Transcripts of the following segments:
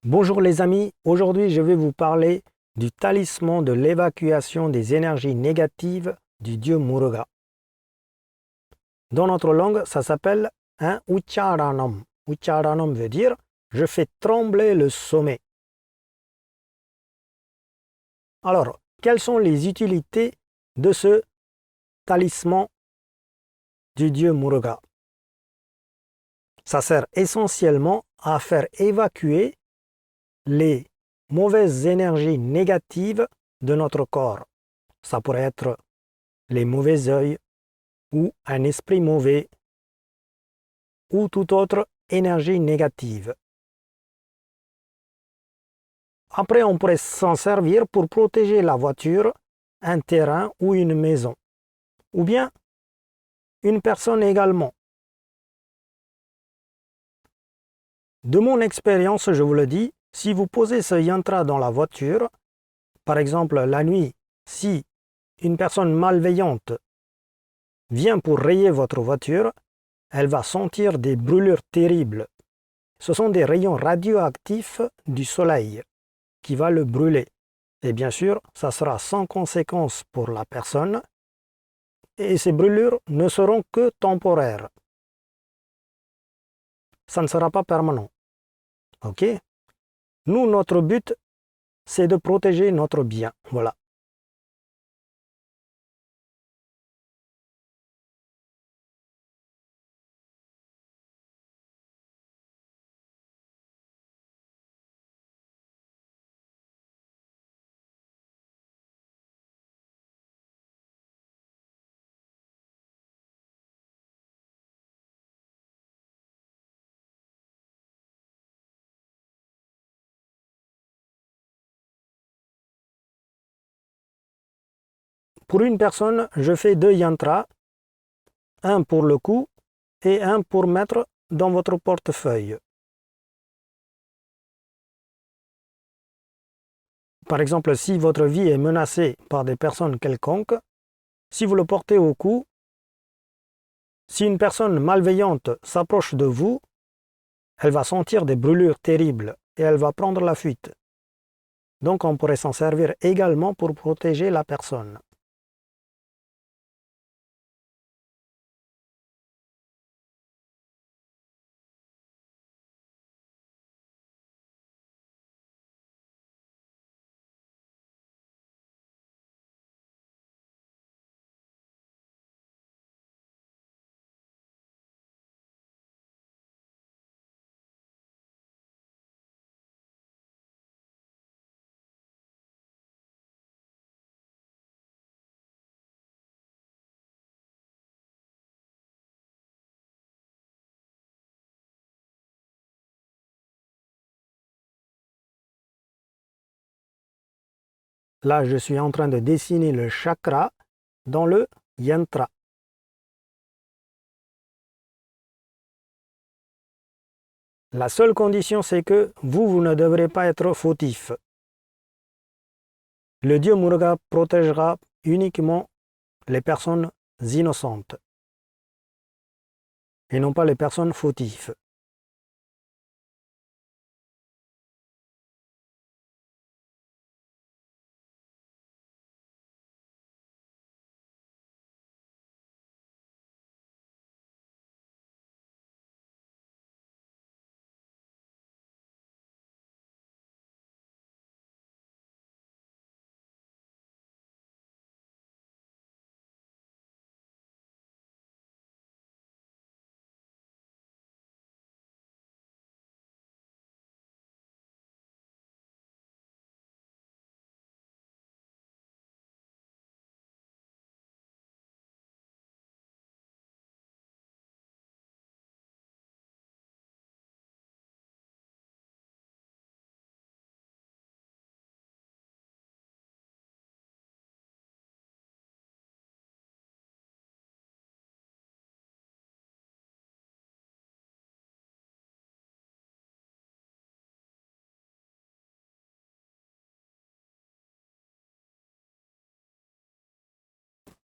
Bonjour les amis, aujourd'hui je vais vous parler du talisman de l'évacuation des énergies négatives du dieu Muruga. Dans notre langue, ça s'appelle un Ucharanam. Ucharanam veut dire « je fais trembler le sommet ». Alors, quelles sont les utilités de ce talisman du dieu Muruga? Ça sert essentiellement à faire évacuer les mauvaises énergies négatives de notre corps. Ça pourrait être les mauvais œils ou un esprit mauvais ou toute autre énergie négative. Après, on pourrait s'en servir pour protéger la voiture, un terrain ou une maison, ou bien une personne également. De mon expérience, je vous le dis, si vous posez ce yantra dans la voiture, par exemple la nuit, si une personne malveillante vient pour rayer votre voiture, elle va sentir des brûlures terribles. Ce sont des rayons radioactifs du soleil qui va le brûler. Et bien sûr, ça sera sans conséquence pour la personne et ces brûlures ne seront que temporaires. Ça ne sera pas permanent. Ok? Nous, notre but, c'est de protéger notre bien. Voilà. Pour une personne, je fais 2 yantras, un pour le cou et un pour mettre dans votre portefeuille. Par exemple, si votre vie est menacée par des personnes quelconques, si vous le portez au cou, si une personne malveillante s'approche de vous, elle va sentir des brûlures terribles et elle va prendre la fuite. Donc on pourrait s'en servir également pour protéger la personne. Là, je suis en train de dessiner le chakra dans le yantra. La seule condition, c'est que vous ne devrez pas être fautif. Le dieu Muruga protégera uniquement les personnes innocentes et non pas les personnes fautives.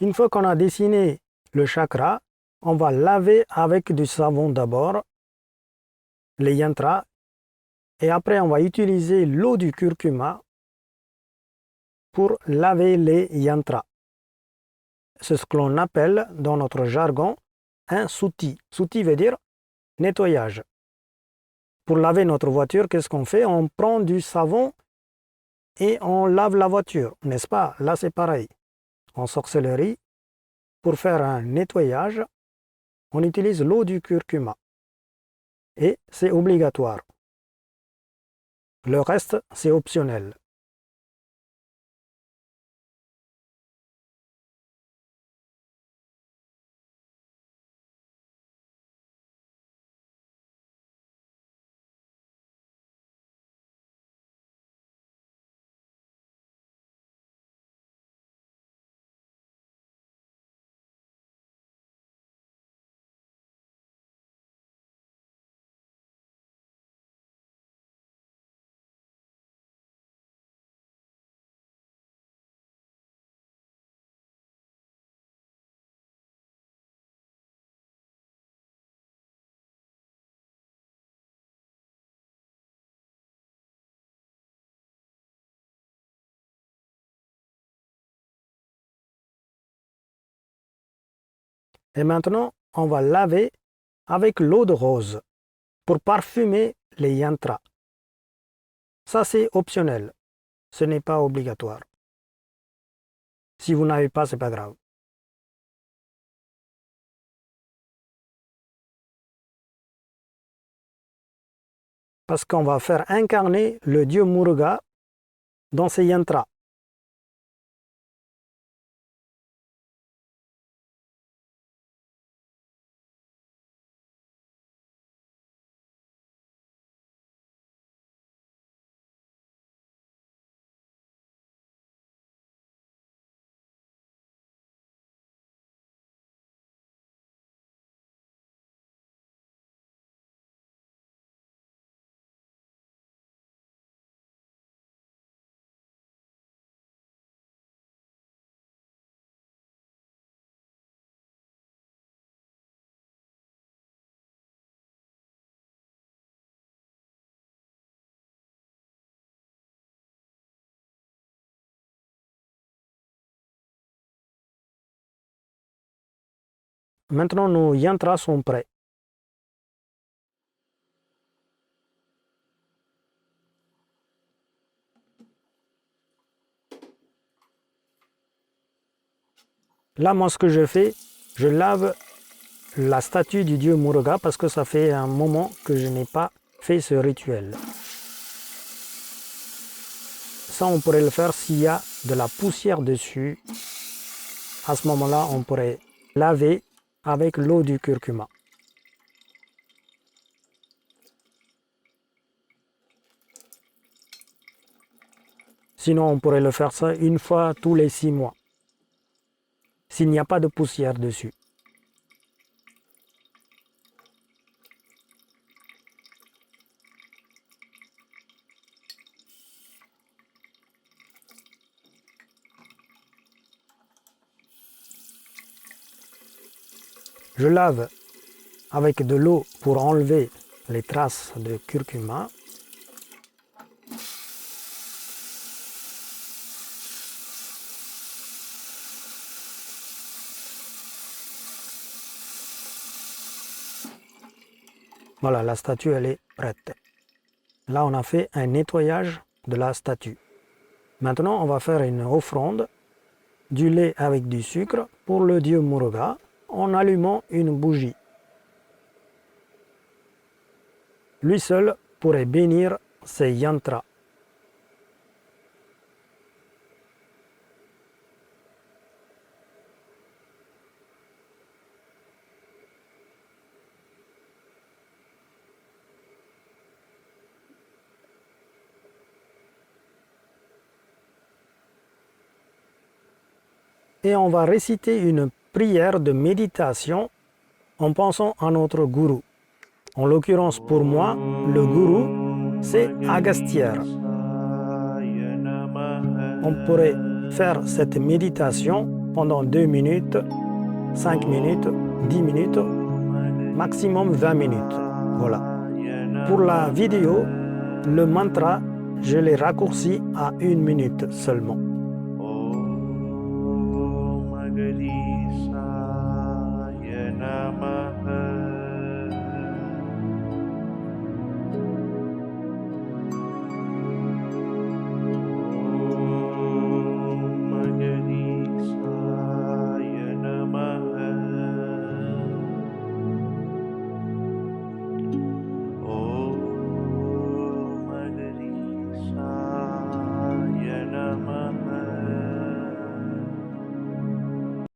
Une fois qu'on a dessiné le chakra, on va laver avec du savon d'abord les yantras Et après, on va utiliser l'eau du curcuma pour laver les yantras. C'est ce que l'on appelle dans notre jargon un souti. Souti veut dire nettoyage. Pour laver notre voiture, qu'est-ce qu'on fait? On prend du savon et on lave la voiture, n'est-ce pas? Là, c'est pareil. En sorcellerie, pour faire un nettoyage, on utilise l'eau du curcuma. Et c'est obligatoire. Le reste, c'est optionnel. Et maintenant, on va laver avec l'eau de rose pour parfumer les yantras. Ça, c'est optionnel. Ce n'est pas obligatoire. Si vous n'avez pas, ce n'est pas grave. Parce qu'on va faire incarner le dieu Muruga dans ces yantras. Maintenant, nos yantras sont prêts. Là, moi, ce que je fais, je lave la statue du dieu Muruga parce que ça fait un moment que je n'ai pas fait ce rituel. Ça, on pourrait le faire s'il y a de la poussière dessus. À ce moment-là, on pourrait laver avec l'eau du curcuma. Sinon, on pourrait le faire ça une fois tous les 6 mois. S'il n'y a pas de poussière dessus. Je lave avec de l'eau pour enlever les traces de curcuma. Voilà, la statue, elle est prête. Là, on a fait un nettoyage de la statue. Maintenant, on va faire une offrande, du lait avec du sucre pour le dieu Muruga en allumant une bougie. Lui seul pourrait bénir ces yantras. Et on va réciter une prière de méditation en pensant à notre gourou. En l'occurrence pour moi, le gourou, c'est Agastya. On pourrait faire cette méditation pendant 2 minutes, 5 minutes, 10 minutes, maximum 20 minutes. Voilà. Pour la vidéo, le mantra, je l'ai raccourci à 1 minute seulement.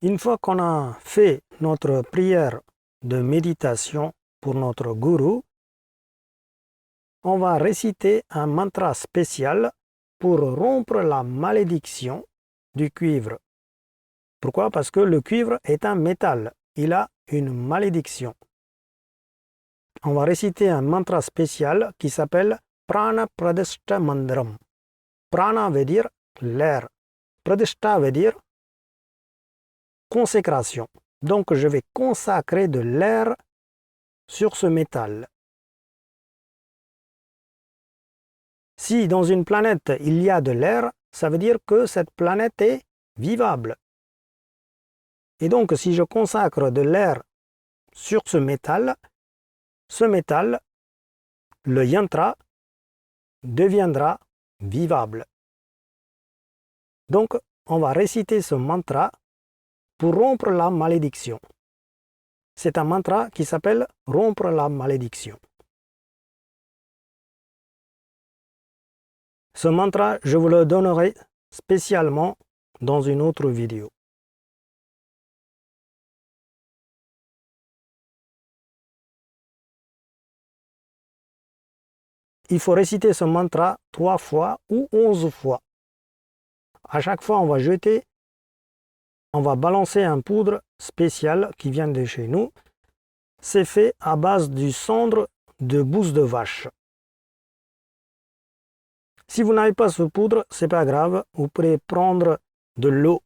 Une fois qu'on a fait notre prière de méditation pour notre gourou, on va réciter un mantra spécial pour rompre la malédiction du cuivre. Pourquoi? Parce que le cuivre est un métal, il a une malédiction. On va réciter un mantra spécial qui s'appelle Prana Pradishta Mandram. Prana veut dire l'air. Pradishta veut dire consécration. Donc je vais consacrer de l'air sur ce métal. Si dans une planète il y a de l'air, ça veut dire que cette planète est vivable. Et donc si je consacre de l'air sur ce métal, le yantra, deviendra vivable. Donc on va réciter ce mantra pour rompre la malédiction. C'est un mantra qui s'appelle rompre la malédiction. Ce mantra, je vous le donnerai spécialement dans une autre vidéo. Il faut réciter ce mantra 3 fois ou 11 fois. À chaque fois, on va balancer un poudre spécial qui vient de chez nous. C'est fait à base du cendre de bouse de vache. Si vous n'avez pas ce poudre, c'est pas grave, vous pourrez prendre de l'eau.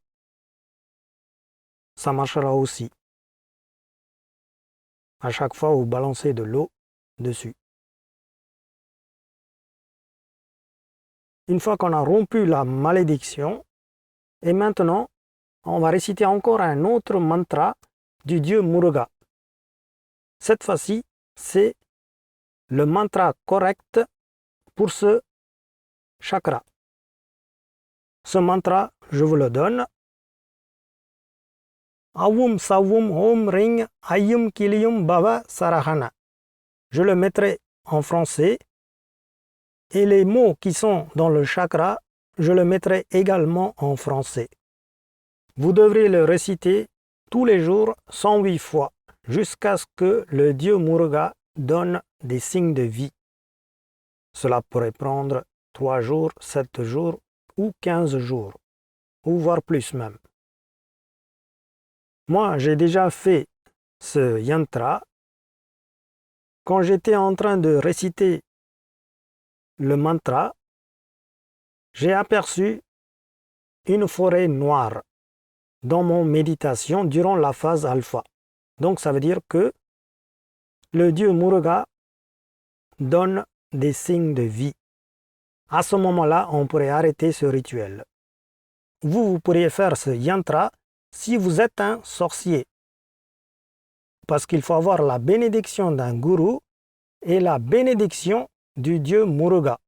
Ça marchera aussi. À chaque fois, vous balancez de l'eau dessus. Une fois qu'on a rompu la malédiction, et maintenant, on va réciter encore un autre mantra du dieu Muruga. Cette fois-ci, c'est le mantra correct pour ce chakra. Ce mantra, je vous le donne. Avum Savum Om Ring Ayum Kilium Bava Sarahana. Je le mettrai en français et les mots qui sont dans le chakra, je le mettrai également en français. Vous devrez le réciter tous les jours 108 fois jusqu'à ce que le dieu Muruga donne des signes de vie. Cela pourrait prendre 3 jours, 7 jours ou 15 jours, ou voire plus même. Moi, j'ai déjà fait ce yantra. Quand j'étais en train de réciter le mantra, j'ai aperçu une forêt noire dans mon méditation durant la phase alpha. Donc ça veut dire que le dieu Muruga donne des signes de vie. À ce moment-là, on pourrait arrêter ce rituel. Vous pourriez faire ce yantra si vous êtes un sorcier. Parce qu'il faut avoir la bénédiction d'un gourou et la bénédiction du dieu Muruga.